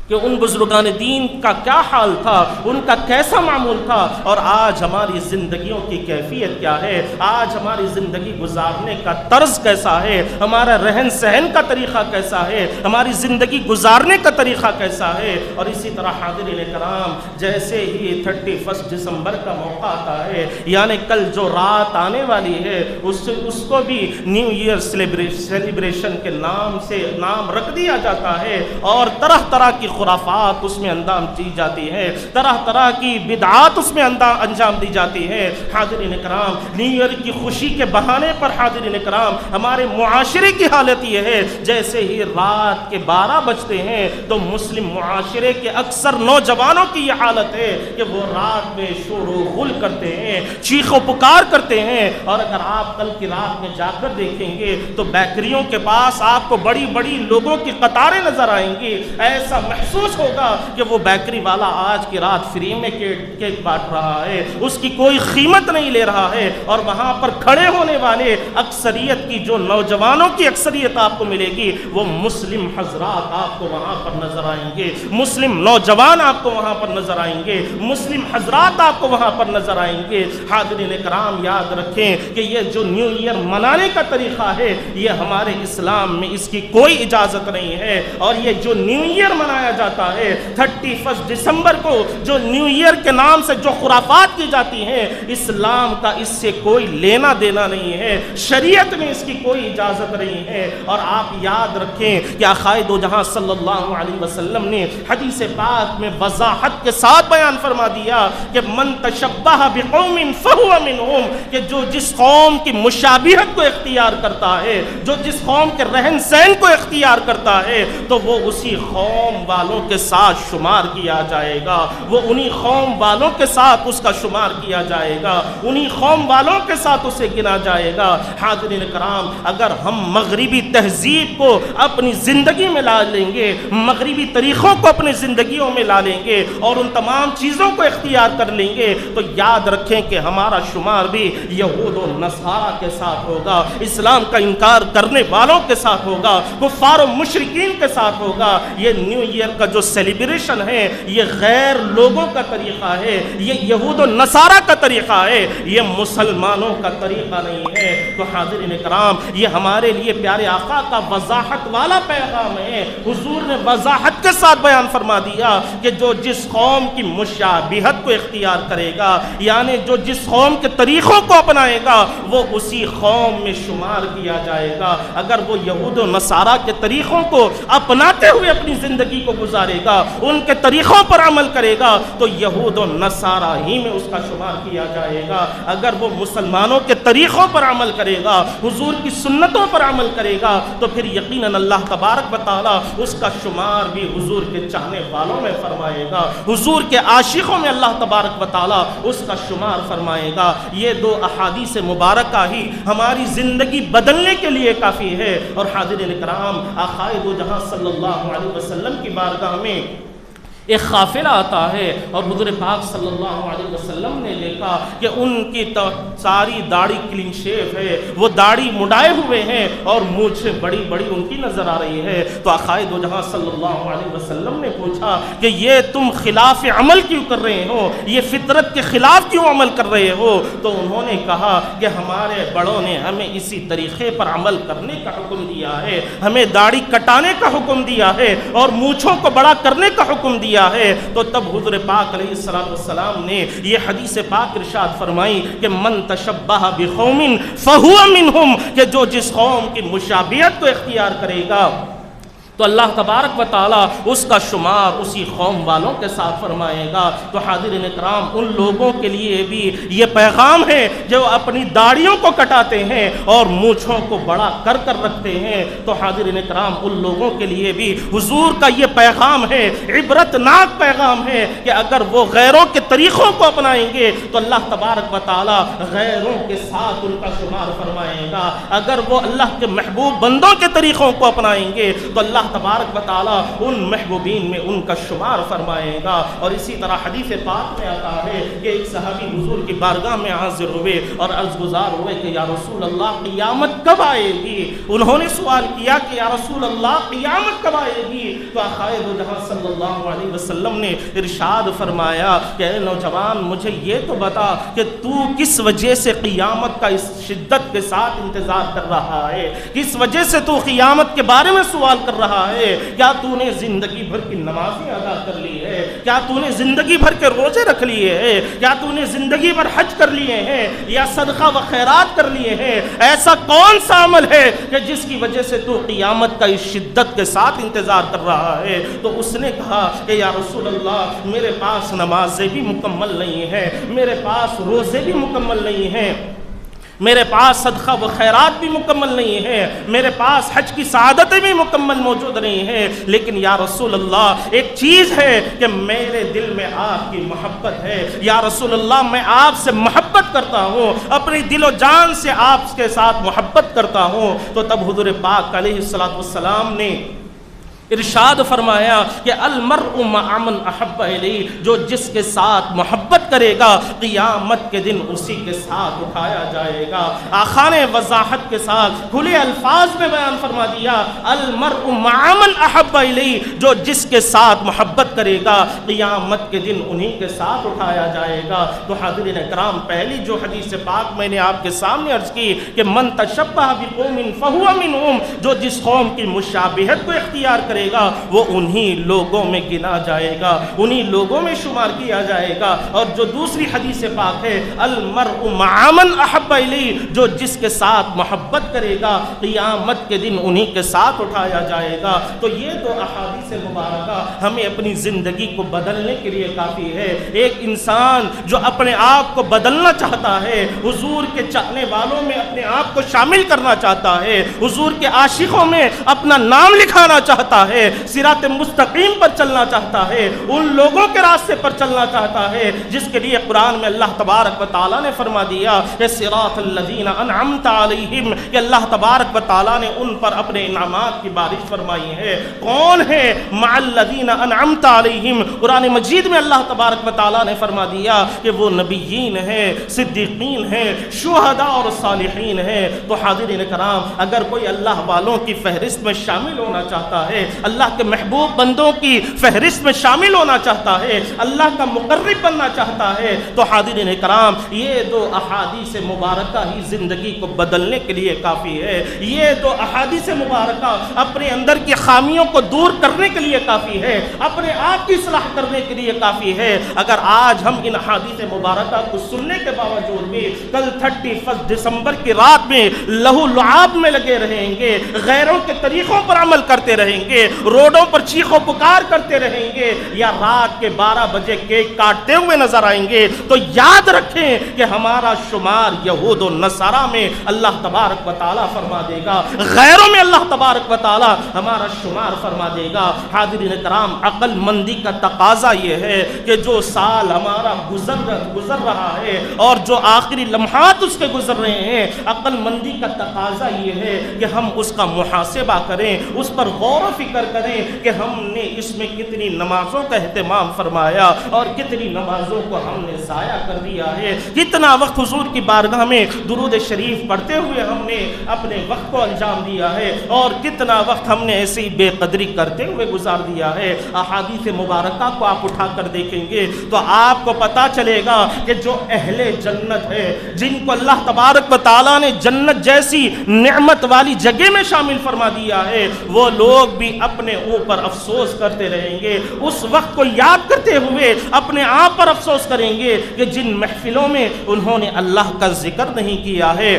کہ ان بزرگان دین کا کیا حال تھا، ان کا کیسا معمول تھا، اور آج ہماری زندگیوں کی کیفیت کیا ہے، آج ہماری زندگی گزارنے کا طرز کیسا ہے، ہمارا رہن سہن کا طریقہ کیسا ہے، ہماری زندگی گزارنے کا طریقہ کیسا ہے۔ اور اسی طرح حاضرین کرام، جیسے ہی 31 دسمبر کا موقع آتا ہے، یعنی کل جو رات آنے والی ہے، اس کو بھی نیو ایئر سیلیبریشن کے نام رکھ دیا جاتا ہے، اور طرح طرح کی خرافات اس میں انجام دی جاتی ہے، طرح طرح کی بدعات اس میں انجام دی جاتی ہے۔ حاضرین کرام، نیو ایئر کی خوشی کے بہانے پر حاضرین کرام، ہمارے معاشرے کی حالت یہ ہے جیسے ہی رات کے 12 بجتے ہیں تو مسلم معاشرے کے اکثر نوجوانوں کی یہ حالت ہے کہ وہ رات میں شور و غل کرتے ہیں، چیخ و پکار کرتے ہیں۔ اور اگر آپ کل کی رات میں جا کر دیکھیں گے تو بیکریوں کے پاس آپ کو بڑی بڑی لوگوں کی قطاریں نظر آئیں گی، ایسا محسوس ہوگا کہ وہ بیکری والا آج کی رات فری میں کیک بانٹ رہا ہے، اس کی کوئی قیمت نہیں لے رہا ہے۔ اور وہاں پر کھڑے ہونے والے اکثریت کی جو نوجوانوں کی اکثریت آپ کو ملے گی وہ مسلم حضرات آپ کو وہاں پر نظر آئیں گے، مسلم نوجوان آپ کو وہاں پر نظر آئیں گے، مسلم حضرات آپ کو وہاں پر نظر آئیں گے۔ حاضرین کرام، یاد رکھیں کہ یہ جو جو نیو ایئر منانے کا طریقہ ہے یہ ہمارے اسلام میں اس کی کوئی اجازت نہیں ہے، اور یہ جو نیو ایئر منایا جاتا ہے 31 دسمبر کو، جو نیو ایئر کے نام سے جو خرافات کی جاتی ہیں، اسلام کا اس سے کوئی لینا دینا نہیں ہے، شریعت میں اس کی کوئی اجازت نہیں ہے۔ اور آپ یاد رکھیں کہ آقائے دو جہاں صلی اللہ علیہ وسلم نے حدیث پاک میں وضاحت کے ساتھ بیان فرما دیا کہ من تشبہ بقوم فہو منہم، کہ جو جس قوم کی مشابہت کو اختیار کرتا ہے، جو جس قوم کے رہن سہن کو اختیار کرتا ہے، تو وہ اسی قوم والوں کے ساتھ شمار کیا جائے گا، وہ انہی قوم والوں کے ساتھ اس کا شمار کیا جائے گا، انہی قوم والوں کے ساتھ اسے گنا جائے گا۔ حاضرین کرام، اگر ہم مغربی تہذیب کو اپنی زندگی میں لا لیں گے، مغربی طریقوں کو اپنی زندگیوں میں لا لیں گے اور ان تمام چیزوں کو اختیار کر لیں گے، تو یاد رکھیں کہ ہمارا شمار بھی یہود و نصارہ کے ساتھ ہوگا، اسلام کا انکار کرنے والوں کے ساتھ ہوگا، کفار و مشرکین کے ساتھ ہوگا۔ یہ نیو ایئر کا جو سیلیبریشن ہے یہ غیر لوگوں کا طریقہ ہے، یہ یہود و نصارہ کا طریقہ ہے، یہ مسلمانوں کا طریقہ نہیں ہے۔ تو حاضرین کرام، یہ ہمارے لیے پیارے آقا کا وضاحت والا پیغام ہے۔ حضور نے وضاحت کے ساتھ بیان فرما دیا کہ جو جس قوم کی مشابہت کو اختیار کرے گا، یعنی جو جس قوم کے طریقوں کو اپنائے گا، وہ اسی قوم میں شمار کیا جائے گا۔ اگر وہ یہود و نصارہ کے طریقوں کو اپناتے ہوئے اپنی زندگی کو گزارے گا، ان کے طریقوں پر عمل کرے گا، تو یہود و نصارہ ہی میں اس کا شمار کیا جائے گا۔ اگر وہ مسلمانوں کے طریقوں پر عمل کرے گا، حضور کی سنتوں پر عمل کرے گا، تو پھر یقیناً اللہ تبارک و تعالی اس کا شمار بھی حضور کے چاہنے والوں میں فرمائے گا، حضور کے عاشقوں میں اللہ تبارک و تعالی اس کا شمار فرمائے گا۔ یہ دو احادیث مبارکہ ہی ہماری زندگی بدلنے کے لیے کافی ہے۔ اور حاضرین کرام، آقائے دو جہاں صلی اللہ علیہ وسلم کی بارگاہ میں ایک قافلہ آتا ہے اور حضور پاک صلی اللہ علیہ وسلم نے دیکھا کہ ان کی ساری داڑھی کلین شیو ہے، وہ داڑھی مڈائے ہوئے ہیں اور مونچھیں بڑی بڑی ان کی نظر آ رہی ہے۔ تو آقائے دو جہاں صلی اللہ علیہ وسلم نے پوچھا کہ یہ تم خلاف عمل کیوں کر رہے ہو، یہ فطرت کے خلاف کیوں عمل کر رہے ہو؟ تو انہوں نے کہا کہ ہمارے بڑوں نے ہمیں اسی طریقے پر عمل کرنے کا حکم دیا ہے، ہمیں داڑھی کٹانے کا حکم دیا ہے اور مونچھوں کو بڑا کرنے کا حکم دیا ہے۔ تو تب حضور پاک علیہ السلام نے یہ حدیث پاک ارشاد فرمائی کہ من تشبہ بقوم فہو منہم، کہ جو جس قوم کی مشابہت کو اختیار کرے گا تو اللہ تبارک و تعالیٰ اس کا شمار اسی قوم والوں کے ساتھ فرمائے گا۔ تو حاضرین کرام، ان لوگوں کے لیے بھی یہ پیغام ہے جو اپنی داڑھیوں کو کٹاتے ہیں اور مونچھوں کو بڑا کر کر رکھتے ہیں۔ تو حاضرین کرام، ان لوگوں کے لیے بھی حضور کا یہ پیغام ہے، عبرت ناک پیغام ہے کہ اگر وہ غیروں کے طریقوں کو اپنائیں گے تو اللہ تبارک و تعالیٰ غیروں کے ساتھ ان کا شمار فرمائے گا۔ اگر وہ اللہ کے محبوب بندوں کے طریقوں کو اپنائیں گے تو اللہ تبارک و تعالیٰ ان محبوبین میں ان کا شمار فرمائے گا۔ اور اسی طرح حدیث پاک میں آتا ہے کہ ایک صحابی حضور کی بارگاہ میں حاضر ہوئے اور عرض گزار ہوئے کہ یا رسول اللہ قیامت کب آئے گی؟ انہوں نے سوال کیا کہ یا رسول اللہ قیامت کب آئے گی؟ تو آقائے دو جہاں صلی اللہ علیہ وسلم نے ارشاد فرمایا کہ اے نوجوان، مجھے یہ تو بتا کہ تو کس وجہ سے قیامت کا اس شدت کے ساتھ انتظار کر رہا ہے، کس وجہ سے تو قیامت کے بارے میں سوال کر رہا ہے؟ کیا تو نے زندگی بھر کی نمازیں ادا کر لی ہے؟ کیا تو نے زندگی بھر کے روزے رکھ لیے ہیں؟ کیا تو نے زندگی بھر حج کر لیے ہیں یا صدقہ و خیرات کر لیے ہیں؟ ایسا کون سا عمل ہے کہ جس کی وجہ سے تو قیامت کا اس شدت کے ساتھ انتظار کر رہا ہے؟ تو اس نے کہا کہ یا رسول اللہ، میرے پاس نمازیں بھی مکمل نہیں ہیں، میرے پاس روزے بھی مکمل نہیں ہیں، میرے پاس صدقہ و خیرات بھی مکمل نہیں ہے، میرے پاس حج کی سعادتیں بھی مکمل موجود نہیں ہیں، لیکن یا رسول اللہ ایک چیز ہے کہ میرے دل میں آپ کی محبت ہے، یا رسول اللہ میں آپ سے محبت کرتا ہوں، اپنی دل و جان سے آپ کے ساتھ محبت کرتا ہوں۔ تو تب حضور پاک علیہ السلام نے ارشاد فرمایا کہ المرء مع من احب الیہ، جو جس کے ساتھ محبت کرے گا قیامت کے دن اسی کے ساتھ اٹھایا جائے گا۔ آقا نے وضاحت کے ساتھ کھلے الفاظ میں بیان فرما دیا، المرء مع من احب الیہ، جو جس کے ساتھ محبت کرے گا قیامت کے دن انہی کے ساتھ اٹھایا جائے گا۔ تو حاضرین اکرام، پہلی جو حدیث پاک میں نے آپ کے سامنے عرض کی کہ من تشبہ بقوم فہو منہم، جو جس قوم کی مشابہت کو اختیار کرے گا وہ انہی لوگوں میں گنا جائے گا، انہی لوگوں میں شمار کیا جائے گا۔ اور جو دوسری حدیث پاک ہے المرء مع من احب الیہ، جو جس کے ساتھ محبت کرے گا قیامت کے دن انہی کے ساتھ اٹھایا جائے گا۔ تو یہ دو احادیث مبارکہ ہمیں اپنی زندگی کو بدلنے کے لیے کافی ہے۔ ایک انسان جو اپنے آپ کو بدلنا چاہتا ہے، حضور کے چاہنے والوں میں اپنے آپ کو شامل کرنا چاہتا ہے، حضور کے عاشقوں میں اپنا نام لکھانا چاہتا ہے، صراط مستقیم پر چلنا چاہتا ہے، ان لوگوں کے راستے پر چلنا چاہتا ہے جس کے لیے قرآن میں اللہ تبارک و تعالیٰ نے فرما دیا کہ صراط الذین انعمت علیہم، کہ اللہ تبارک و تعالیٰ نے ان پر اپنے انعامات کی بارش فرمائی ہے۔ کون ہے مع الذین انعمت علیہم؟ قرآن مجید میں اللہ تبارک و تعالیٰ نے فرما دیا کہ وہ نبیین ہیں، صدیقین ہیں، شہداء اور صالحین ہیں۔ تو حاضرین کرام، اگر کوئی اللہ والوں کی فہرست میں شامل ہونا چاہتا ہے، اللہ کے محبوب بندوں کی فہرست میں شامل ہونا چاہتا ہے، اللہ کا مقرب بننا چاہتا ہے، تو حاضرین کرام یہ دو احادیث مبارکہ ہی زندگی کو بدلنے کے لیے کافی ہے۔ یہ دو احادیث مبارکہ اپنے اندر کی خامیوں کو دور کرنے کے لیے کافی ہے، اپنے آپ کی اصلاح کرنے کے لیے کافی ہے۔ اگر آج ہم ان احادیث مبارکہ کو سننے کے باوجود بھی کل 31 دسمبر کی رات میں لہو لعاب میں لگے رہیں گے، غیروں کے طریقوں پر عمل کرتے رہیں گے، روڈوں پر چیخ و پکار کرتے رہیں گے، یا رات کے 12 بجے کیک کاٹتے ہوئے نظر آئیں گے، تو یاد رکھیں کہ ہمارا شمار یہود و نصارہ میں اللہ تبارک و تعالیٰ فرما دے گا، غیروں میں اللہ تبارک و تعالیٰ ہمارا شمار فرما دے گا۔ حاضرین کرام، عقل مندی کا تقاضا یہ ہے کہ جو سال ہمارا گزر رہا ہے اور جو آخری لمحات اس کے گزر رہے ہیں، عقل مندی کا تقاضا یہ ہے کہ ہم اس کا محاسبہ کریں، اس پر غور و فکر کریں کہ ہم نے اس میں کتنی نمازوں کا اہتمام فرمایا اور کتنی نمازوں کو ہم نے ضائع کر دیا ہے، کتنا وقت حضور کی بارگاہ میں درود شریف پڑھتے ہوئے ہم نے اپنے وقت کو انجام دیا ہے، اور کتنا وقت ہم نے ایسی بے قدری کرتے ہوئے گزار دیا ہے۔ احادیث مبارکہ کو آپ اٹھا کر دیکھیں گے تو آپ کو پتا چلے گا کہ جو اہل جنت ہے، جن کو اللہ تبارک و تعالیٰ نے جنت جیسی نعمت والی جگہ میں شامل فرما دیا ہے، وہ لوگ بھی اپنے اوپر افسوس کرتے رہیں گے، اس وقت کو یاد کرتے ہوئے اپنے آپ پر افسوس کریں گے کہ جن محفلوں میں انہوں نے اللہ کا ذکر نہیں کیا ہے،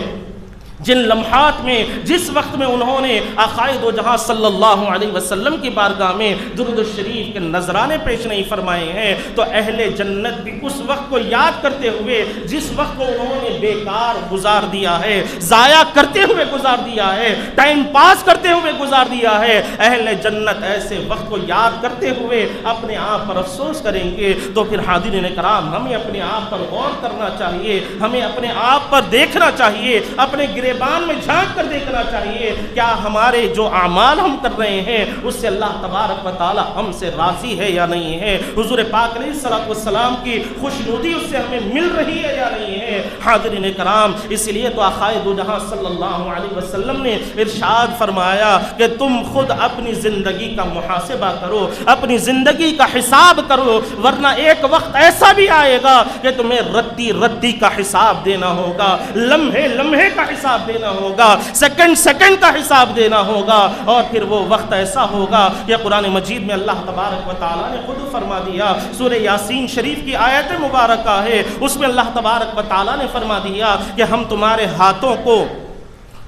جن لمحات میں، جس وقت میں انہوں نے آقائے دو جہاں صلی اللہ علیہ وسلم کی بارگاہ میں درود الشریف کے نذرانے پیش نہیں فرمائے ہیں، تو اہل جنت بھی اس وقت کو یاد کرتے ہوئے، جس وقت کو انہوں نے بیکار گزار دیا ہے، ضائع کرتے ہوئے گزار دیا ہے، ٹائم پاس کرتے ہوئے گزار دیا ہے، اہل جنت ایسے وقت کو یاد کرتے ہوئے اپنے آپ پر افسوس کریں گے۔ تو پھر حاضرین کرام، ہمیں اپنے آپ پر غور کرنا چاہیے، ہمیں اپنے آپ پر دیکھنا چاہیے، اپنے گریبان میں جھانک کر دیکھنا چاہیے، کیا ہمارے جو اعمال ہم کر رہے ہیں اس سے اللہ تبارک و تعالی ہم سے راضی ہے یا نہیں ہے، حضور پاک علیہ الصلوۃ والسلام کی خوشنودی اس سے ہمیں مل رہی ہے یا نہیں ہے۔ حاضرین کرام، اس لیے تو آقائے دو جہاں صلی اللہ علیہ وسلم نے ارشاد فرمایا کہ تم خود اپنی زندگی کا محاسبہ کرو، اپنی زندگی کا حساب کرو، ورنہ ایک وقت ایسا بھی آئے گا کہ تمہیں رتی رتی کا حساب دینا ہوگا، لمحے لمحے کا حساب دینا ہوگا، سیکنڈ سیکنڈ کا حساب دینا ہوگا، اور پھر وہ وقت ایسا ہوگا کہ قرآن مجید میں اللہ تبارک و تعالیٰ نے خود فرما دیا، سورہ یاسین شریف کی آیت مبارکہ ہے، اس میں اللہ تبارک و تعالیٰ نے فرما دیا کہ ہم تمہارے ہاتھوں کو،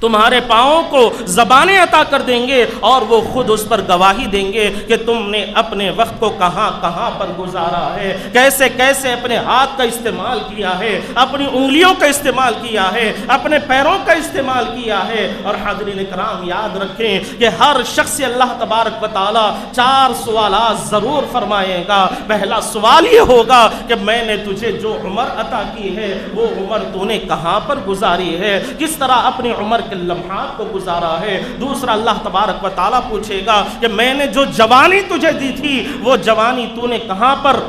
تمہارے پاؤں کو زبانیں عطا کر دیں گے، اور وہ خود اس پر گواہی دیں گے کہ تم نے اپنے وقت کو کہاں کہاں پر گزارا ہے، کیسے کیسے اپنے ہاتھ کا استعمال کیا ہے، اپنی انگلیوں کا استعمال کیا ہے، اپنے پیروں کا استعمال کیا ہے۔ اور حاضرین کرام، یاد رکھیں کہ ہر شخص سے اللہ تبارک و تعالی 4 سوالات ضرور فرمائے گا۔ پہلا سوال یہ ہوگا کہ میں نے تجھے جو عمر عطا کی ہے وہ عمر تو نے کہاں پر گزاری ہے، کس طرح اپنی عمر کے لمحات کو گزارا ہے۔ دوسرا اللہ تبارک و تعالیٰ پوچھے گا کہ میں نے جو جوانی تجھے دی تھی وہ جوانی تو نے کہاں پر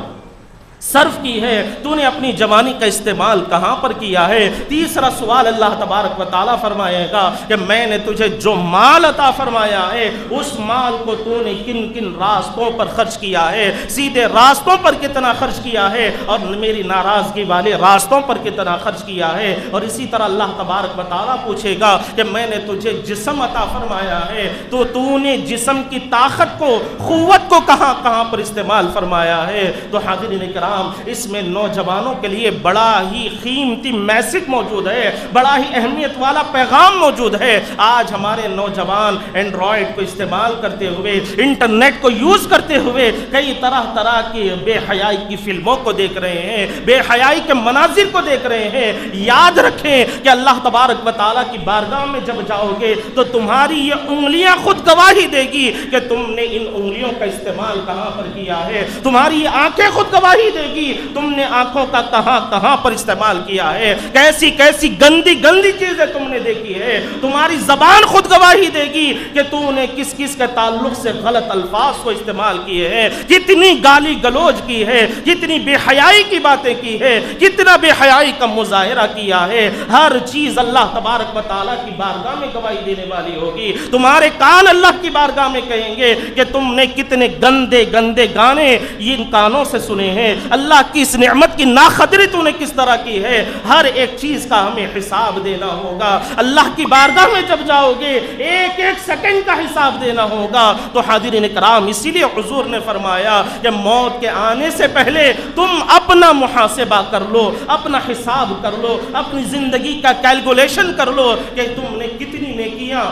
صرف کی ہے، تو نے اپنی جوانی کا استعمال کہاں پر کیا ہے۔ تیسرا سوال اللہ تبارک و تعالیٰ فرمائے گا کہ میں نے تجھے جو مال عطا فرمایا ہے اس مال کو تو نے کن کن راستوں پر خرچ کیا ہے، سیدھے راستوں پر کتنا خرچ کیا ہے اور میری ناراضگی والے راستوں پر کتنا خرچ کیا ہے۔ اور اسی طرح اللہ تبارک و تعالیٰ پوچھے گا کہ میں نے تجھے جسم عطا فرمایا ہے تو نے جسم کی طاقت کو، قوت کو کہاں کہاں پر استعمال فرمایا ہے۔ تو حاضرین کرام، اس میں نوجوانوں کے لیے بڑا ہی قیمتی میسج موجود ہے، بڑا ہی اہمیت والا پیغام موجود ہے۔ آج ہمارے نوجوان اینڈرائڈ کو استعمال کرتے ہوئے، انٹرنیٹ کو یوز کرتے ہوئے کئی طرح کی بے حیائی کی فلموں کو دیکھ رہے ہیں، بے حیائی کے مناظر کو دیکھ رہے ہیں۔ یاد رکھیں کہ اللہ تبارک و تعالیٰ کی بارگاہ میں جب جاؤ گے تو تمہاری یہ انگلیاں خود گواہی دے گی کہ تم نے ان انگلیوں کا استعمال کہاں پر کیا ہے۔ تمہاری یہ آنکھیں خود گواہی دے گی تم نے آنکھوں کا کہاں کہاں پر استعمال کیا ہے، کیسی کیسی گندی گندی چیزیں تم نے دیکھی ہے۔ تمہاری زبان خود گواہی دے گی کہ تو نے کس کس کے تعلق سے غلط الفاظ کو استعمال کیے ہیں، کتنی گالی گلوج کی ہے، کتنی بے حیائی کی باتیں کی ہے، کتنا بے حیائی کا مظاہرہ کیا ہے۔ ہر چیز اللہ تبارک و تعالیٰ کی بارگاہ میں گواہی دینے والی ہوگی۔ تمہارے کان اللہ کی بارگاہ میں کہیں گے کہ تم نے کتنے گندے گندے گانے ان کانوں سے سنے ہیں، اللہ کی اس نعمت کی ناقدری تو نے کس طرح کی ہے۔ ہر ایک چیز کا ہمیں حساب دینا ہوگا۔ اللہ کی بارگاہ میں جب جاؤ گے ایک ایک سیکنڈ کا حساب دینا ہوگا۔ تو حاضرین کرام، اسی لیے حضور نے فرمایا کہ موت کے آنے سے پہلے تم اپنا محاسبہ کر لو، اپنا حساب کر لو، اپنی زندگی کا کیلکولیشن کر لو کہ تم نے کتنی نیکیاں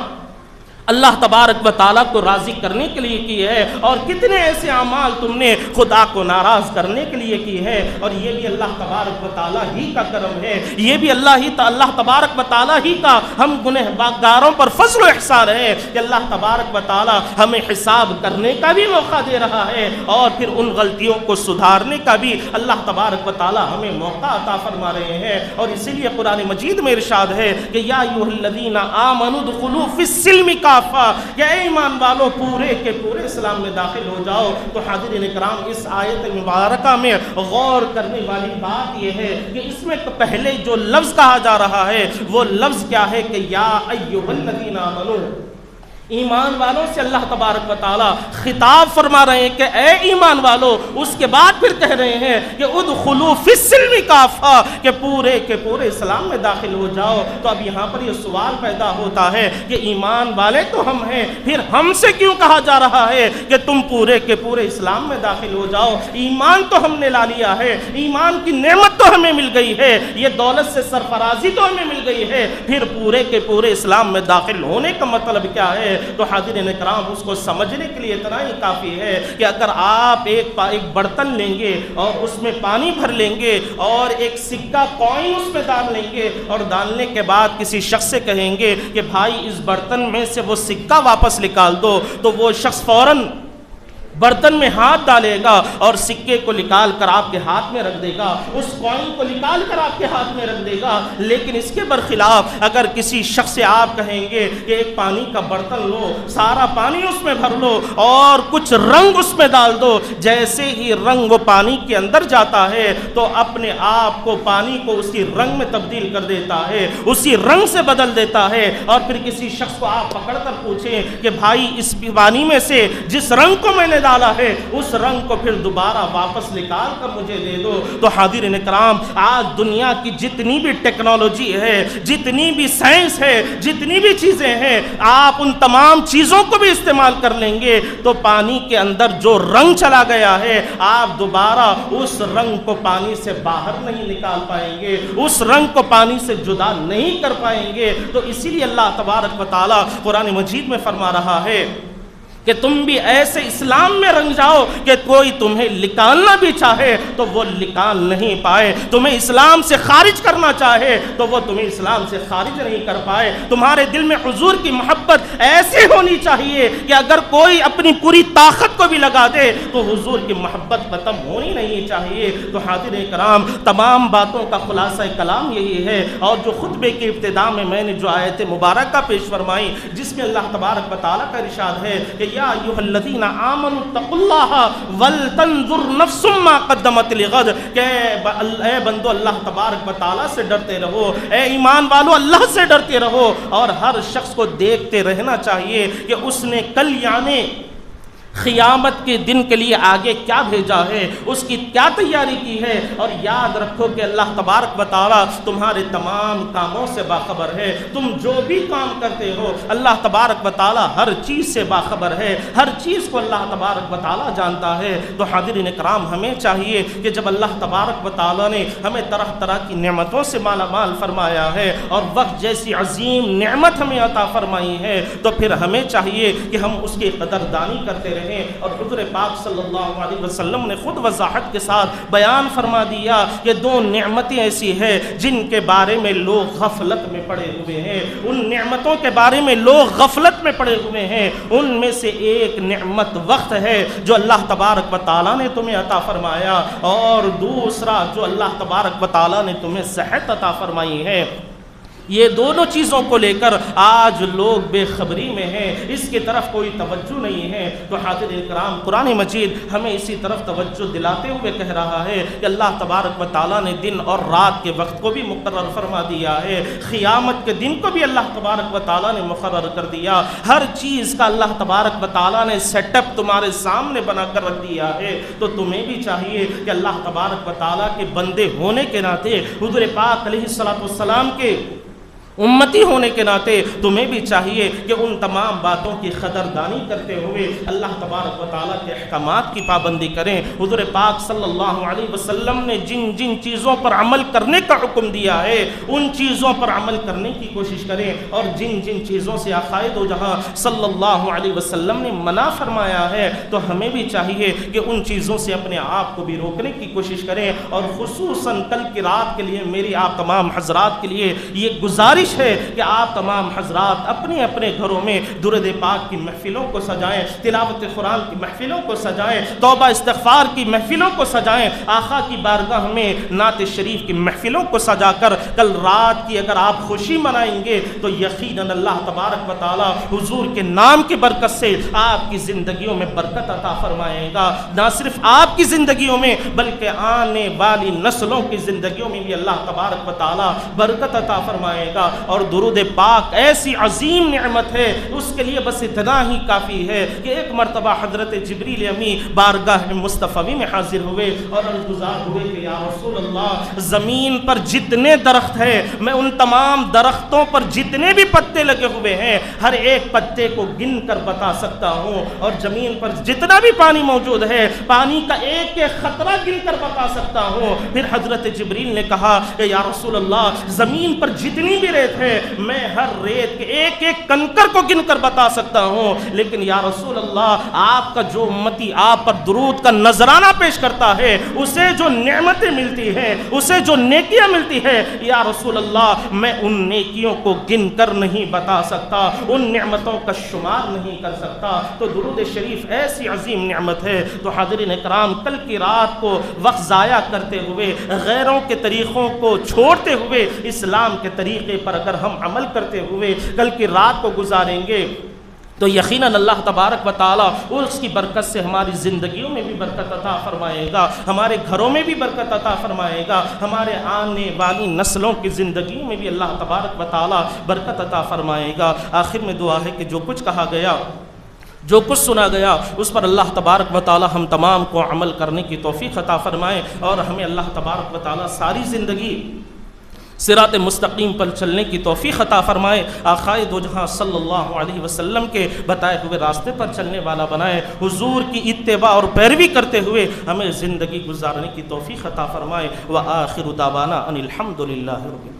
اللہ تبارک و تعالیٰ کو راضی کرنے کے لیے کی ہے اور کتنے ایسے اعمال تم نے خدا کو ناراض کرنے کے لیے کی ہے۔ اور یہ بھی اللہ تبارک و تعالیٰ ہی کا کرم ہے، یہ بھی اللہ تبارک و تعالیٰ ہی کا ہم گنہگاروں پر فضل و احسان ہے کہ اللہ تبارک و تعالیٰ ہمیں حساب کرنے کا بھی موقع دے رہا ہے اور پھر ان غلطیوں کو سدھارنے کا بھی اللہ تبارک و تعالیٰ ہمیں موقع عطا فرما رہے ہیں۔ اور اسی لیے قرآن مجید میں ارشاد ہے کہ یا ایھا الذین آمنوا ادخلوا فی السلم کہ اے ایمان والو پورے کے پورے اسلام میں داخل ہو جاؤ۔ تو حاضرین کرام، اس آیت مبارکہ میں غور کرنے والی بات یہ ہے کہ اس میں پہلے جو لفظ کہا جا رہا ہے وہ لفظ کیا ہے کہ یا ایھا الذین آمنو، ایمان والوں سے اللہ تبارک و تعالیٰ خطاب فرما رہے ہیں کہ اے ایمان والو۔ اس کے بعد پھر کہہ رہے ہیں کہ ادخلوا فی السلم کافہ، کہ پورے کے پورے اسلام میں داخل ہو جاؤ۔ تو اب یہاں پر یہ سوال پیدا ہوتا ہے کہ ایمان والے تو ہم ہیں، پھر ہم سے کیوں کہا جا رہا ہے کہ تم پورے کے پورے اسلام میں داخل ہو جاؤ؟ ایمان تو ہم نے لا لیا ہے، ایمان کی نعمت تو ہمیں مل گئی ہے، یہ دولت سے سرفرازی تو ہمیں مل گئی ہے، پھر پورے کے پورے اسلام میں داخل ہونے کا مطلب کیا ہے؟ تو حاضرین کرام، اس کو سمجھنے کے لیے اتنا ہی کافی ہے کہ اگر آپ ایک برتن لیں گے اور اس میں پانی بھر لیں گے اور ایک سکہ کوئن اس میں ڈال لیں گے اور ڈالنے کے بعد کسی شخص سے کہیں گے کہ بھائی اس برتن میں سے وہ سکہ واپس نکال دو، تو وہ شخص فوراً برتن میں ہاتھ ڈالے گا اور سکے کو نکال کر آپ کے ہاتھ میں رکھ دے گا، اس کوئن کو نکال کر آپ کے ہاتھ میں رکھ دے گا۔ لیکن اس کے برخلاف اگر کسی شخص سے آپ کہیں گے کہ ایک پانی کا برتن لو، سارا پانی اس میں بھر لو اور کچھ رنگ اس میں ڈال دو، جیسے ہی رنگ وہ پانی کے اندر جاتا ہے تو اپنے آپ کو پانی کو اسی رنگ میں تبدیل کر دیتا ہے، اسی رنگ سے بدل دیتا ہے۔ اور پھر کسی شخص کو آپ پکڑ کر پوچھیں کہ بھائی اس پانی میں سے جس رنگ کو میں نے ڈالا ہے اس رنگ کو پھر دوبارہ واپس نکال کر مجھے دے دو۔ تو حاضرین کرام، آج دنیا کی جتنی بھی ٹیکنالوجی ہے، جتنی بھی سائنس ہے، جتنی بھی چیزیں ہیں، آپ ان تمام چیزوں کو بھی استعمال کر لیں گے تو پانی کے اندر جو رنگ چلا گیا ہے آپ دوبارہ اس رنگ کو پانی سے باہر نہیں نکال پائیں گے، اس رنگ کو پانی سے جدا نہیں کر پائیں گے۔ تو اسی لیے اللہ تبارک و تعالیٰ قرآن مجید میں فرما رہا ہے کہ تم بھی ایسے اسلام میں رنگ جاؤ کہ کوئی تمہیں نکالنا بھی چاہے تو وہ نکال نہیں پائے، تمہیں اسلام سے خارج کرنا چاہے تو وہ تمہیں اسلام سے خارج نہیں کر پائے۔ تمہارے دل میں حضور کی محبت ایسی ہونی چاہیے کہ اگر کوئی اپنی پوری طاقت کو بھی لگا دے تو حضور کی محبت ختم ہونی نہیں چاہیے۔ تو حاضرین کرام، تمام باتوں کا خلاصہ کلام یہی ہے، اور جو خطبے کی ابتدا میں نے جو آیت مبارکہ پیش فرمائی جس میں اللہ تبارک و تعالیٰ کا ارشاد ہے کہ یا ایھا الذین آمنوا اتقوا اللہ ولتنظر نفس ما قدمت لغد، کہ اے بندو اللہ تبارک و تعالیٰ سے ڈرتے رہو، اے ایمان والو اللہ سے ڈرتے رہو، اور ہر شخص کو دیکھتے رہنا چاہیے کہ اس نے کل یعنی قیامت کے دن کے لیے آگے کیا بھیجا ہے، اس کی کیا تیاری کی ہے۔ اور یاد رکھو کہ اللہ تبارک و تعالیٰ تمہارے تمام کاموں سے باخبر ہے، تم جو بھی کام کرتے ہو اللہ تبارک و تعالیٰ ہر چیز سے باخبر ہے، ہر چیز کو اللہ تبارک و تعالیٰ جانتا ہے۔ تو حاضرین کرام، ہمیں چاہیے کہ جب اللہ تبارک و تعالیٰ نے ہمیں طرح طرح کی نعمتوں سے مالا مال فرمایا ہے اور وقت جیسی عظیم نعمت ہمیں عطا فرمائی ہے، تو پھر ہمیں چاہیے کہ ہم اس کی قدردانی کرتے رہیں۔ اور حضور پاک صلی اللہ علیہ وسلم نے خود وضاحت کے ساتھ بیان فرما دیا کہ دو نعمتیں ایسی ہیں جن کے بارے میں لوگ غفلت میں پڑے ہوئے ہیں، ان نعمتوں کے بارے میں لوگ غفلت میں پڑے ہوئے ہیں۔ ان میں سے ایک نعمت وقت ہے جو اللہ تبارک و تعالیٰ نے تمہیں عطا فرمایا، اور دوسرا جو اللہ تبارک و تعالیٰ نے تمہیں صحت عطا فرمائی ہے۔ یہ دونوں چیزوں کو لے کر آج لوگ بے خبری میں ہیں، اس کی طرف کوئی توجہ نہیں ہے۔ تو حاضرین کرام، قرآن مجید ہمیں اسی طرف توجہ دلاتے ہوئے کہہ رہا ہے کہ اللہ تبارک و تعالیٰ نے دن اور رات کے وقت کو بھی مقرر فرما دیا ہے، قیامت کے دن کو بھی اللہ تبارک و تعالیٰ نے مقرر کر دیا، ہر چیز کا اللہ تبارک و تعالیٰ نے سیٹ اپ تمہارے سامنے بنا کر رکھ دیا ہے۔ تو تمہیں بھی چاہیے کہ اللہ تبارک و تعالیٰ کے بندے ہونے کے ناطے، حضور پاک علیہ السلام کے امتی ہونے کے ناطے تمہیں بھی چاہیے کہ ان تمام باتوں کی قدردانی کرتے ہوئے اللہ تبارک و تعالیٰ کے احکامات کی پابندی کریں۔ حضور پاک صلی اللہ علیہ وسلم نے جن جن چیزوں پر عمل کرنے کا حکم دیا ہے ان چیزوں پر عمل کرنے کی کوشش کریں، اور جن جن چیزوں سے آقائے دو جہاں صلی اللہ علیہ وسلم نے منع فرمایا ہے تو ہمیں بھی چاہیے کہ ان چیزوں سے اپنے آپ کو بھی روکنے کی کوشش کریں۔ اور خصوصاً کل کی رات کے لیے میری آپ تمام حضرات کے لیے یہ گزارش ہے کہ آپ تمام حضرات اپنے اپنے گھروں میں درود پاک کی محفلوں کو سجائیں، تلاوت قرآن کی محفلوں کو سجائیں، توبہ استغفار کی محفلوں کو سجائیں، آقا کی بارگاہ میں نعت شریف کی محفلوں کو سجا کر کل رات کی اگر آپ خوشی منائیں گے تو یقیناً اللہ تبارک و تعالی حضور کے نام کی برکت سے آپ کی زندگیوں میں برکت عطا فرمائے گا۔ نہ صرف آپ کی زندگیوں میں بلکہ آنے والی نسلوں کی زندگیوں میں بھی اللہ تبارک و تعالی برکت عطا فرمائے گا۔ اور درود پاک ایسی عظیم نعمت ہے، اس کے لیے بس اتنا ہی کافی ہے کہ ایک مرتبہ حضرت جبریل امی بارگاہ مصطفی میں حاضر ہوئے اور عرضگزار ہوئے کہ یا رسول اللہ، زمین پر جتنے درخت ہیں میں ان تمام درختوں پر جتنے بھی پتے لگے ہوئے ہیں ہر ایک پتے کو گن کر بتا سکتا ہوں، اور زمین پر جتنا بھی پانی موجود ہے پانی کا ایک ایک قطرہ گن کر بتا سکتا ہوں۔ پھر حضرت جبریل نے کہا کہ یا رسول اللہ، زمین پر جتنی بھی ریت ہے میں ہر ریت کے ایک ایک کنکر کو گن کر بتا سکتا ہوں، لیکن یا رسول اللہ آپ کا جو امتی آپ پر درود کا نذرانہ پیش کرتا ہے اسے جو نعمتیں ملتی ہیں، اسے جو نیکیاں ملتی ہے، یا رسول اللہ میں ان نیکیوں کو گن کر نہیں بتا سکتا، ان نعمتوں کا شمار نہیں کر سکتا۔ تو درود شریف ایسی عظیم نعمت ہے۔ تو حاضرین اکرام، کل کی رات کو وقت ضائع کرتے ہوئے، غیروں کے طریقوں کو چھوڑتے ہوئے اسلام کے طریقے پر اگر ہم عمل کرتے ہوئے کل کی رات کو گزاریں گے تو یقیناً اللہ تبارک و تعالیٰ اس کی برکت سے ہماری زندگیوں میں بھی برکت عطا فرمائے گا، ہمارے گھروں میں بھی برکت عطا فرمائے گا، ہمارے آنے والی نسلوں کی زندگیوں میں بھی اللہ تبارک و تعالیٰ برکت عطا فرمائے گا۔ آخر میں دعا ہے کہ جو کچھ کہا گیا، جو کچھ سنا گیا، اس پر اللہ تبارک و تعالی ہم تمام کو عمل کرنے کی توفیق عطا فرمائے، اور ہمیں اللہ تبارک و تعالی ساری زندگی صراط مستقیم پر چلنے کی توفیق عطا فرمائے، آقائے دو جہاں صلی اللہ علیہ وسلم کے بتائے ہوئے راستے پر چلنے والا بنائے، حضور کی اتباع اور پیروی کرتے ہوئے ہمیں زندگی گزارنے کی توفیق عطا فرمائے۔ وآخر دعوانا ان الحمد للہ رب العالمین۔